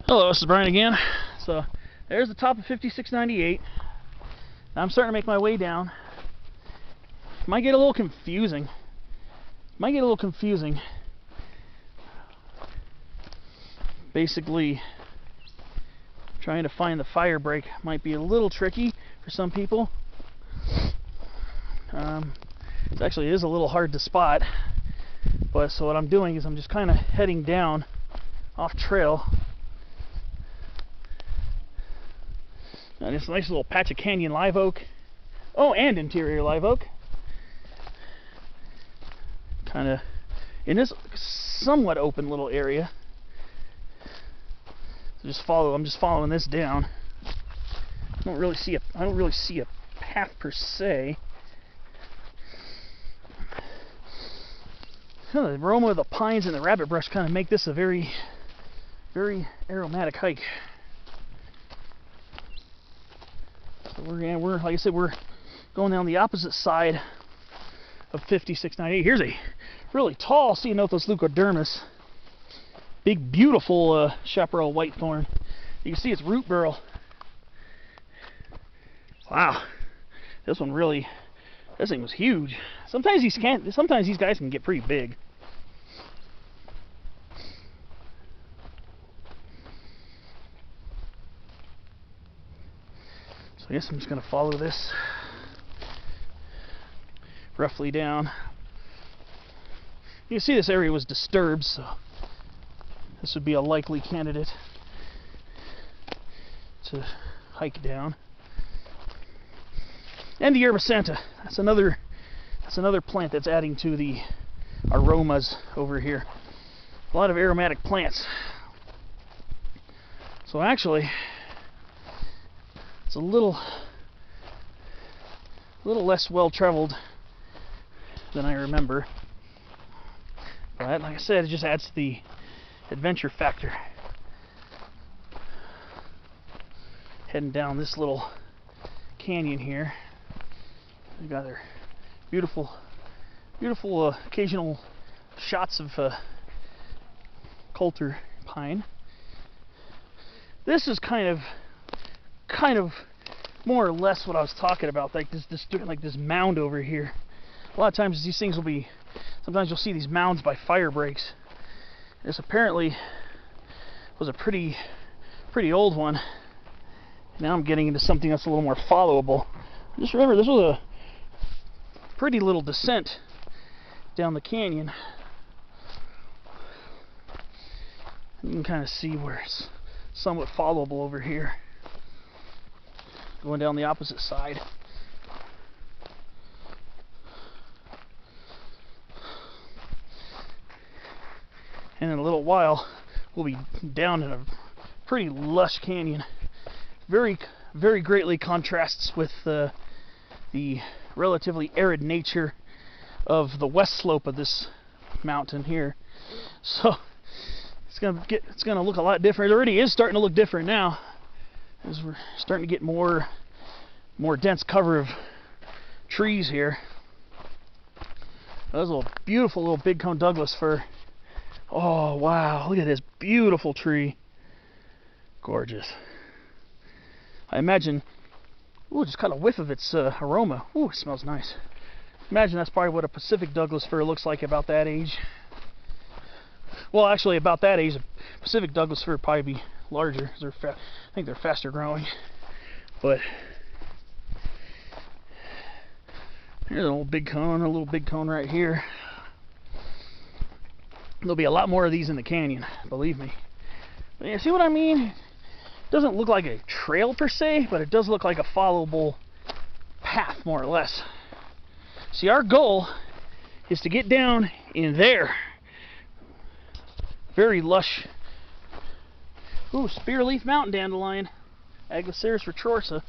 Hello, this is Brian again. So there's the top of 5698. Now I'm starting to make my way down. Might get a little confusing. Basically, trying to find the fire break might be a little tricky for some people. It actually is a little hard to spot. But so what I'm doing is I'm just kind of heading down off trail. Now this nice little patch of canyon live oak. Oh, and interior live oak. Kind of in this somewhat open little area. So I'm just following this down. I don't really see a path per se. The aroma of the pines and the rabbit brush kind of make this a very, very aromatic hike. So we're like I said, we're going down the opposite side of 5698. Here's a really tall Ceanothus leucodermis, big, beautiful chaparral whitethorn. You can see its root burl. Wow, this thing was huge. Sometimes these guys can get pretty big. So I guess I'm just going to follow this roughly down. You can see this area was disturbed, so this would be a likely candidate to hike down. And the yerba santa. That's another plant that's adding to the aromas over here. A lot of aromatic plants. So actually, it's a little less well traveled than I remember. But like I said, it just adds to the adventure factor. Heading down this little canyon here. We got their beautiful occasional shots of coulter pine. This is kind of more or less what I was talking about, like this mound over here. A lot of times these things sometimes you'll see these mounds by fire breaks. This apparently was a pretty old one. Now I'm getting into something that's a little more followable. Just remember, this was a pretty little descent down the canyon. You can kind of see where it's somewhat followable over here. Going down the opposite side. And in a little while, we'll be down in a pretty lush canyon. Very, very greatly contrasts with the relatively arid nature of the west slope of this mountain here. So it's gonna look a lot different. It already is starting to look different now, as we're starting to get more dense cover of trees here. That's a beautiful little big cone Douglas fir. Oh wow, look at this beautiful tree. Gorgeous. I imagine, ooh, just kind of whiff of its aroma. Ooh, it smells nice. Imagine that's probably what a Pacific Douglas fir looks like about that age. Well, actually, about that age, a Pacific Douglas fir would probably be larger, because I think they're faster growing. But here's an old big cone, a little big cone right here. There'll be a lot more of these in the canyon, believe me. But yeah, see what I mean? It doesn't look like a trail per se, but it does look like a followable path, more or less. See, our goal is to get down in there. Very lush. Ooh, spearleaf mountain dandelion, Aglaceris retorsa.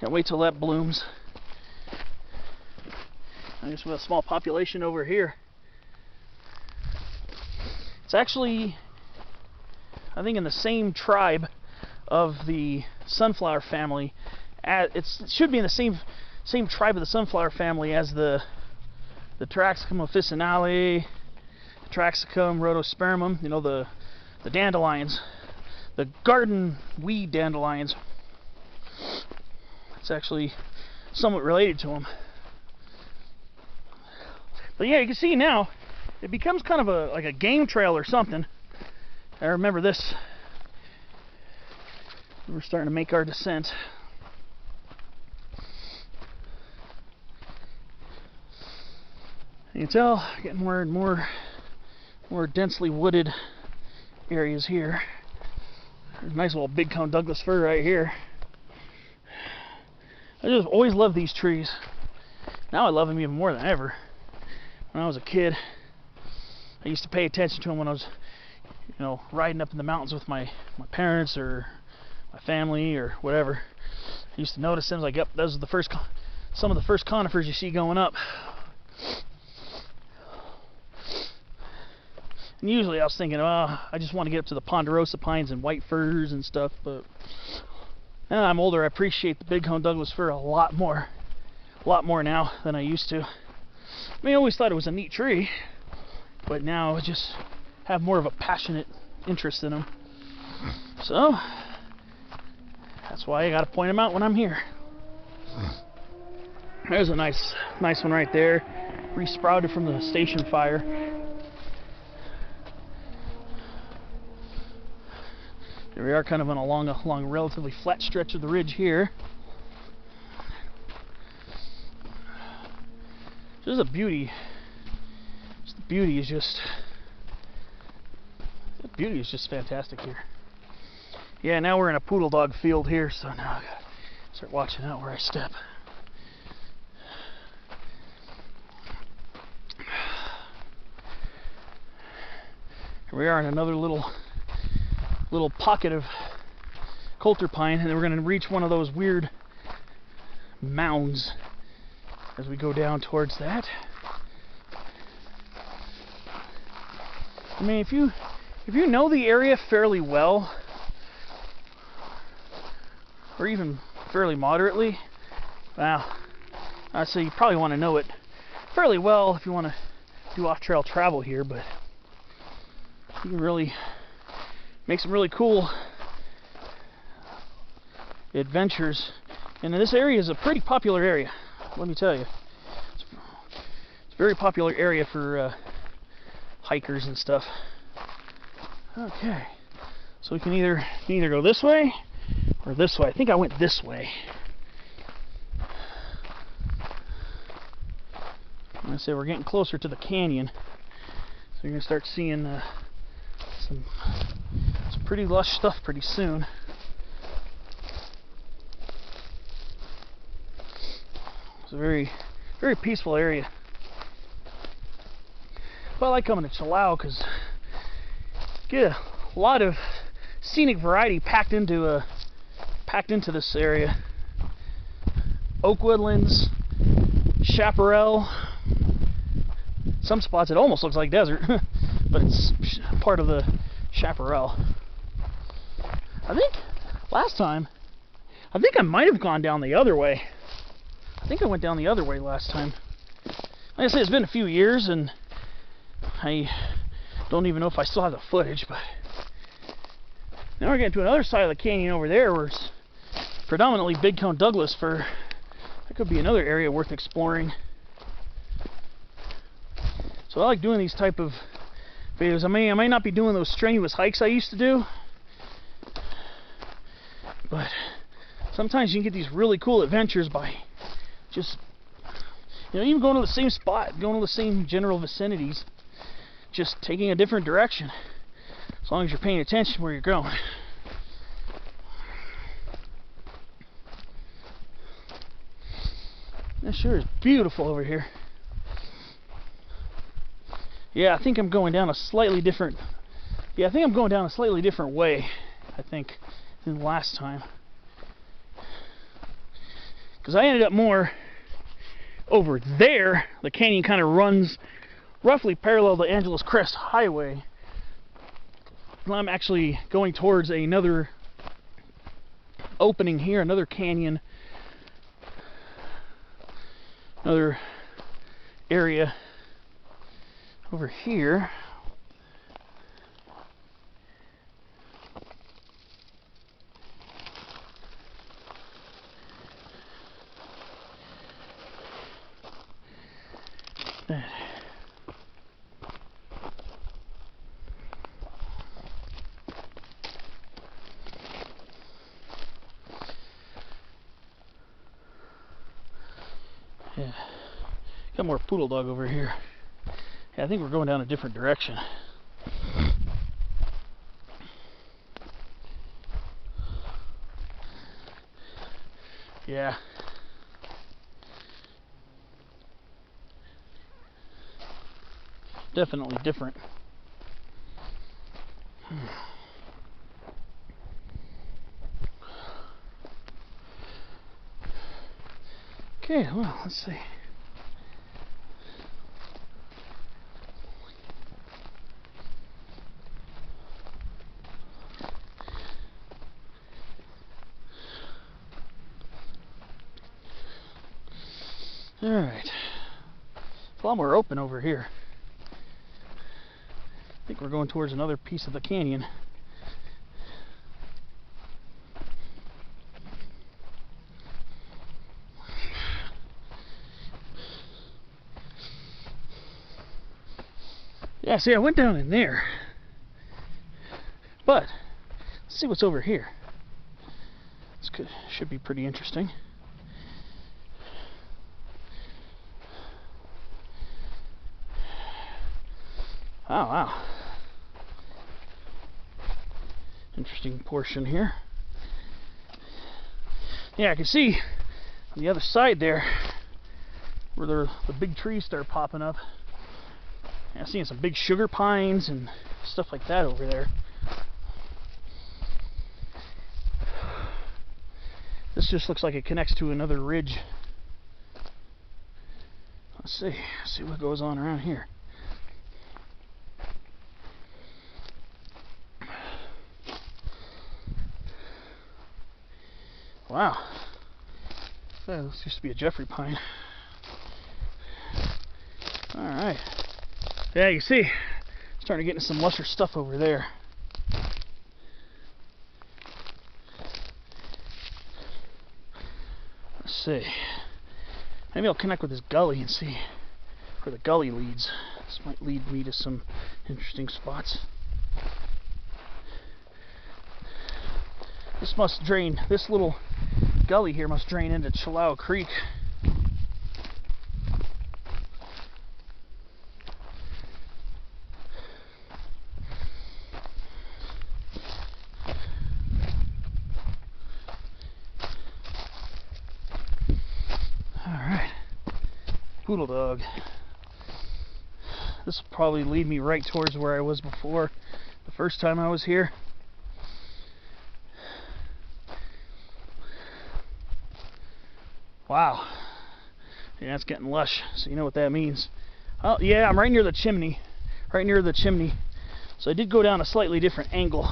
Can't wait till that blooms. I guess we have a small population over here. It's actually, I think, in the same tribe of the sunflower family. It should be in the same tribe of the sunflower family as the Taraxacum officinale, Taraxacum rhodospermum. You know, the the dandelions, the garden weed dandelions. It's actually somewhat related to them. But yeah, you can see now it becomes kind of like a game trail or something. I remember this. We're starting to make our descent. You can tell, getting more and more densely wooded areas here. There's a nice little big cone Douglas fir right here. I just always loved these trees. Now I love them even more than ever. When I was a kid, I used to pay attention to them when I was, riding up in the mountains with my parents or my family or whatever. I used to notice them, like, yep, those are the first, some of the first conifers you see going up. And usually I was thinking, oh, I just want to get up to the ponderosa pines and white firs and stuff, but now I'm older, I appreciate the big cone Douglas fir a lot more now than I used to. I mean, I always thought it was a neat tree, but now I just have more of a passionate interest in them. So that's why I got to point them out when I'm here. There's a nice one right there, resprouted from the station fire. Here we are, kind of along a relatively flat stretch of the ridge here. Just a beauty. The beauty is just fantastic here. Yeah, now we're in a poodle dog field here, so now I gotta start watching out where I step. Here we are in another little pocket of coulter pine, and then we're going to reach one of those weird mounds as we go down towards that. I mean, if you know the area fairly well, or even fairly moderately, well, I'd say you probably want to know it fairly well if you want to do off-trail travel here, but you can really make some really cool adventures. And this area is a pretty popular area, let me tell you. It's a very popular area for hikers and stuff. Okay, so we can either go this way or this way. I think I went this way. I'm gonna say we're getting closer to the canyon, so you're gonna start seeing some pretty lush stuff pretty soon. It's a very peaceful area. But I like coming to Chilao because you get a lot of scenic variety packed into this area. Oak woodlands, chaparral. Some spots it almost looks like desert, but it's part of the chaparral. I think last time, I might have gone down the other way. I think I went down the other way last time. Like I said, it's been a few years, and I don't even know if I still have the footage, but now we're getting to another side of the canyon over there where it's predominantly big cone Douglas fir. That could be another area worth exploring. So I like doing these type of videos. I may not be doing those strenuous hikes I used to do, but sometimes you can get these really cool adventures by just, even going to the same spot, going to the same general vicinities, just taking a different direction, as long as you're paying attention where you're going. This sure is beautiful over here. Yeah, I think I'm going down a slightly different way, I think, than last time. Because I ended up more over there. The canyon kind of runs roughly parallel to Angeles Crest Highway. And I'm actually going towards another opening here, another canyon, another area over here. Got more poodle dog over here. Yeah, I think we're going down a different direction. Yeah. Definitely different. Okay, well, let's see. Alright. It's a lot more open over here. I think we're going towards another piece of the canyon. Yeah, see, I went down in there. But, let's see what's over here. This should be pretty interesting. Oh, wow. Interesting portion here. Yeah, I can see on the other side there where the big trees start popping up. Yeah, I'm seeing some big sugar pines and stuff like that over there. This just looks like it connects to another ridge. Let's see what goes on around here. Wow. This used to be a Jeffrey pine. Alright. Yeah, you see, starting to get into some lusher stuff over there. Let's see. Maybe I'll connect with this gully and see where the gully leads. This might lead me to some interesting spots. This must drain, this little gully here must drain into Chilao Creek. Alright. Poodle dog. This will probably lead me right towards where I was before the first time I was here. Wow. Yeah, it's getting lush, so you know what that means. Oh, yeah, I'm right near the chimney. Right near the chimney. So I did go down a slightly different angle.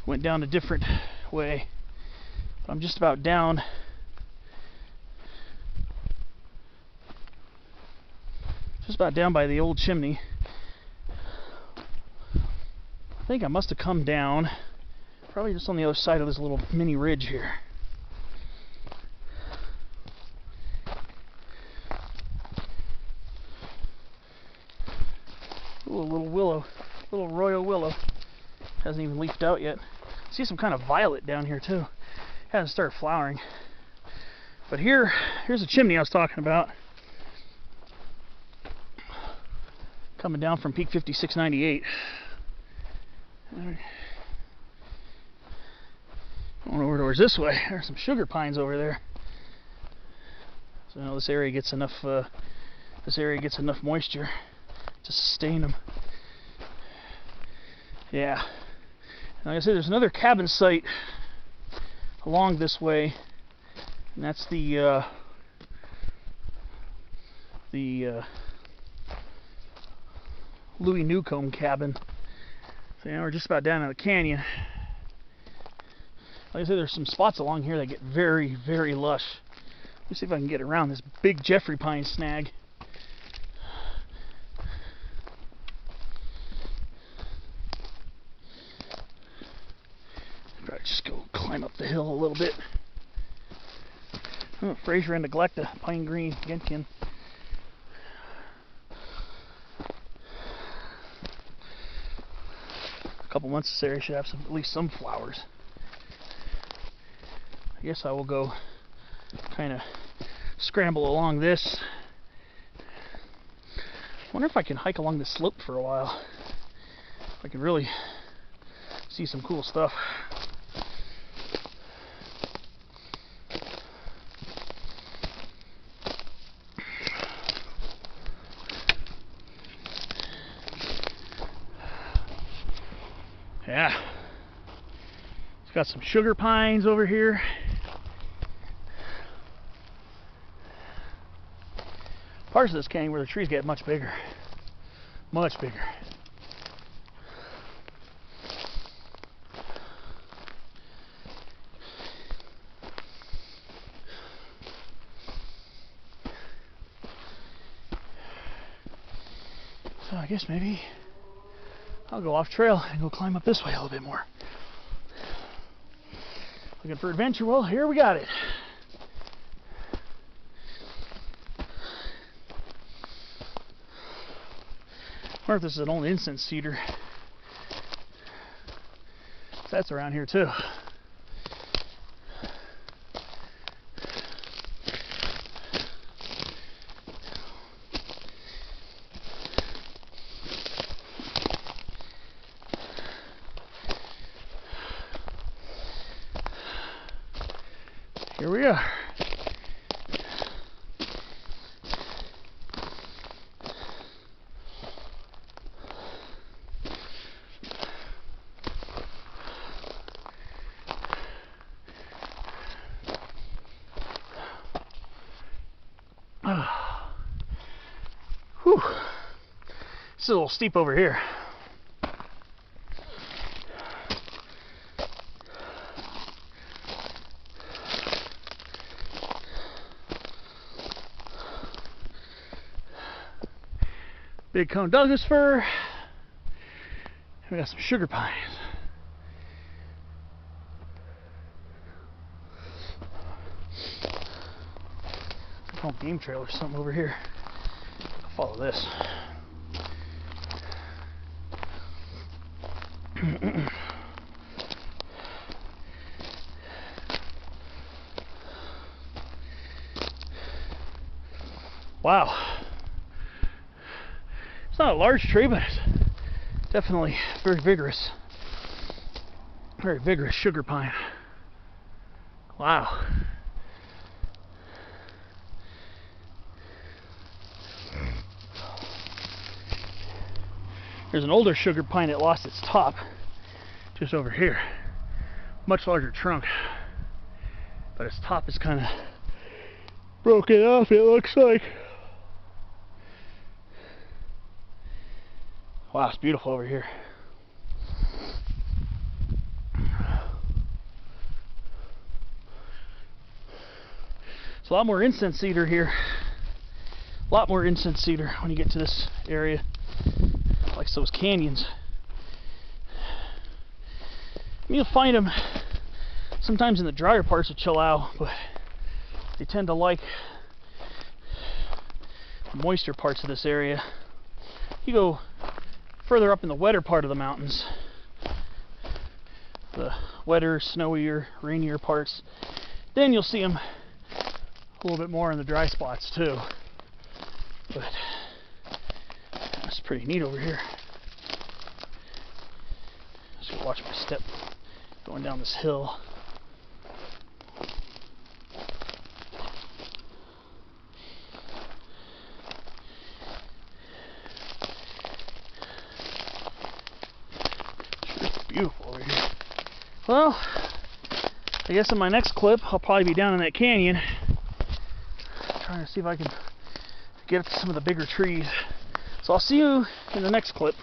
Went down a different way. But I'm just about down. Just about down by the old chimney. I think I must have come down. Probably just on the other side of this little mini ridge here. Ooh, a little willow, little royal willow. Hasn't even leafed out yet. I see some kind of violet down here too. Hasn't started flowering. But here's the chimney I was talking about. Coming down from Peak 5698. Going over towards this way. There's some sugar pines over there. So I know this area gets enough. Moisture to sustain them. Yeah. And like I said, there's another cabin site along this way, and that's the Louie Newcomb cabin. So yeah, we're just about down in the canyon. Like I said, there's some spots along here that get very, very lush. Let me see if I can get around this big Jeffrey pine snag. Probably just go climb up the hill a little bit. Oh, Fraser and neglecta, pine green, gentian. A couple months this area should have at least some flowers. I guess I will go kind of scramble along this wonder if I can hike along the slope for a while. I can really see some cool stuff. Yeah. It's got some sugar pines over here. Parts of this canyon where the trees get much bigger. Much bigger. So I guess maybe I'll go off trail and go climb up this way a little bit more. Looking for adventure? Well, here we got it. I wonder if this is an old incense cedar. That's around here too. Here we are. Whew. It's a little steep over here. Big cone Douglas fir. We got some sugar pines. Oh, game trail or something over here. I'll follow this. Wow. It's not a large tree, but it's definitely very vigorous. Very vigorous sugar pine. Wow. There's an older sugar pine that lost its top just over here. Much larger trunk. But its top is kind of broken off, it looks like. Wow, it's beautiful over here. There's a lot more incense cedar here. A lot more incense cedar when you get to this area. Like those canyons. You'll find them sometimes in the drier parts of Chilao, but they tend to like the moister parts of this area. You go further up in the wetter part of the mountains, the wetter, snowier, rainier parts, then you'll see them a little bit more in the dry spots too. But that's pretty neat over here. Just watch my step going down this hill. Beautiful over here. Well, I guess in my next clip I'll probably be down in that canyon trying to see if I can get up to some of the bigger trees. So I'll see you in the next clip.